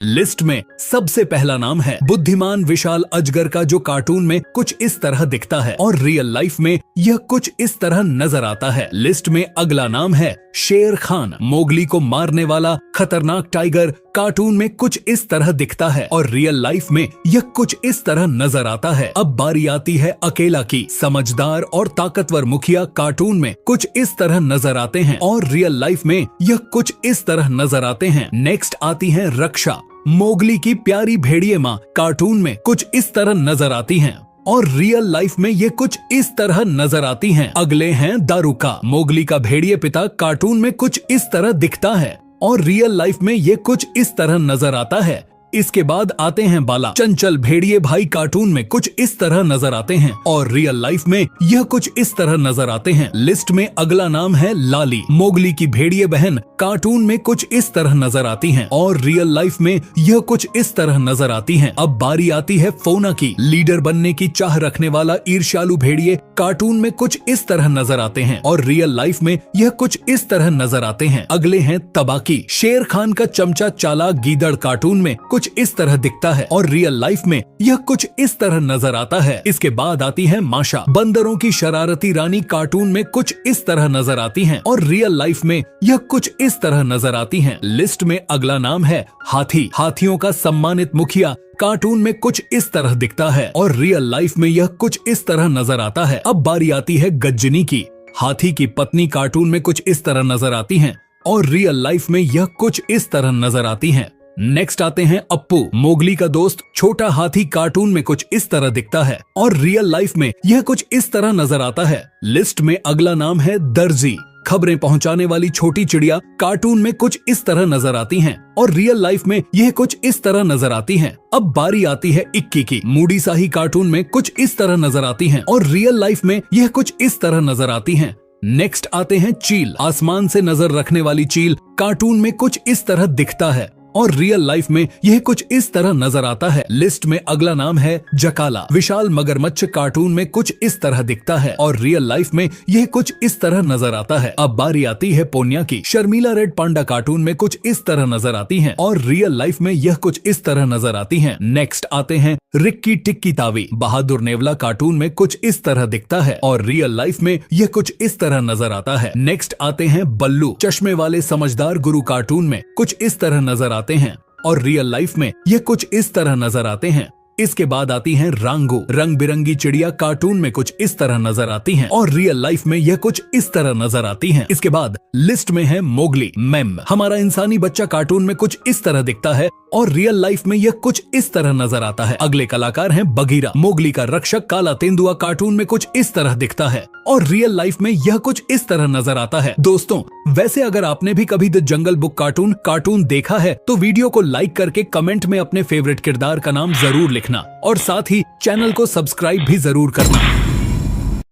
List में सबसे पहला नाम है बुद्धिमान विशाल अजगर का, जो कार्टून में कुछ इस तरह दिखता है और रियल लाइफ में यह कुछ इस तरह नजर आता है। लिस्ट में अगला नाम है शेर खान, मोगली को मारने वाला खतरनाक टाइगर, कार्टून में कुछ इस तरह दिखता है और रियल लाइफ में यह कुछ इस तरह नजर आता है। अब बारी आती है अकेला की, समझदार और ताकतवर मुखिया कार्टून में कुछ इस तरह नजर आते हैं और रियल लाइफ में यह कुछ इस तरह नजर आते हैं। नेक्स्ट आती है रक्षा, मोगली की प्यारी भेड़िए माँ, कार्टून में कुछ इस तरह नजर आती हैं और रियल लाइफ में ये कुछ इस तरह नजर आती हैं। अगले हैं दारूका, मोगली का भेड़िए पिता, कार्टून में कुछ इस तरह दिखता है और रियल लाइफ में ये कुछ इस तरह नजर आता है। इसके बाद आते हैं बाला, चंचल भेड़िए भाई, कार्टून में कुछ इस तरह नजर आते हैं और रियल लाइफ में यह कुछ इस तरह नजर आते हैं। लिस्ट में अगला नाम है लाली, मोगली की भेड़िए बहन, कार्टून में कुछ इस तरह नजर आती हैं और रियल लाइफ में यह कुछ इस तरह नजर आती हैं। अब बारी आती है फोना की, लीडर बनने की चाह रखने वाला ईर्ष्यालु भेड़िए, कार्टून में कुछ इस तरह नजर आते हैं और रियल लाइफ में यह कुछ इस तरह नजर आते हैं। अगले हैं तबाकी, शेर खान का चमचा चालाक गीदड़, कार्टून में कुछ इस तरह दिखता है और रियल लाइफ में यह कुछ इस तरह नजर आता है। इसके बाद आती है माशा, बंदरों की शरारती रानी, कार्टून में कुछ इस तरह नजर आती हैं और रियल लाइफ में यह कुछ इस तरह नजर आती हैं। लिस्ट में अगला नाम है हाथी, हाथियों का सम्मानित मुखिया, कार्टून में कुछ इस तरह दिखता है और रियल लाइफ में यह कुछ इस तरह नजर आता है। अब बारी आती है गज्जनी की, हाथी की पत्नी, कार्टून में कुछ इस तरह नजर आती हैं और रियल लाइफ में यह कुछ इस तरह नजर आती हैं। नेक्स्ट आते हैं अप्पू, मोगली का दोस्त, छोटा हाथी, कार्टून में कुछ इस तरह दिखता है और रियल लाइफ में यह कुछ इस तरह नजर आता है। लिस्ट में अगला नाम है दर्जी, खबरें पहुंचाने वाली छोटी चिड़िया, कार्टून में कुछ इस तरह नजर आती हैं और रियल लाइफ में यह कुछ इस तरह नजर आती हैं। अब बारी आती है इक्की की, मूडी शाही, कार्टून में कुछ इस तरह नजर आती हैं और रियल लाइफ में यह कुछ इस तरह नजर आती हैं। नेक्स्ट आते हैं चील, आसमान से नजर रखने वाली चील, कार्टून में कुछ इस तरह दिखता है और रियल लाइफ में यह कुछ इस तरह नजर आता है। लिस्ट में अगला नाम है जकाला, विशाल मगरमच्छ, कार्टून में कुछ इस तरह दिखता है और रियल लाइफ में यह कुछ इस तरह नजर आता है। अब बारी आती है पोन्या की, शर्मीला रेड पांडा, कार्टून में कुछ इस तरह नजर आती हैं और रियल लाइफ में यह कुछ इस तरह नजर आती हैं। नेक्स्ट आते हैं रिक्की टिक्की तावी, बहादुर नेवला, कार्टून में कुछ इस तरह दिखता है और रियल लाइफ में यह कुछ इस तरह नजर आता है। नेक्स्ट आते हैं बल्लू, चश्मे वाले समझदार गुरु, कार्टून में कुछ इस तरह नजर आते हैं और रियल लाइफ में यह कुछ इस तरह नजर आते हैं। इसके बाद आती हैं रांगो, रंग बिरंगी चिड़िया, कार्टून में कुछ इस तरह नजर आती हैं और रियल लाइफ में यह कुछ इस तरह नजर आती हैं। इसके बाद लिस्ट में है मोगली, मेम, हमारा इंसानी बच्चा, कार्टून में कुछ इस तरह दिखता है और रियल लाइफ में यह कुछ इस तरह नजर आता है। अगले कलाकार हैं बगीरा, मोगली का रक्षक, काला तेंदुआ, कार्टून में कुछ इस तरह दिखता है और रियल लाइफ में यह कुछ इस तरह नजर आता है। दोस्तों, वैसे अगर आपने भी कभी द जंगल बुक कार्टून देखा है तो वीडियो को लाइक करके कमेंट में अपने फेवरेट किरदार का नाम जरूर लिखना और साथ ही चैनल को सब्सक्राइब भी जरूर करना।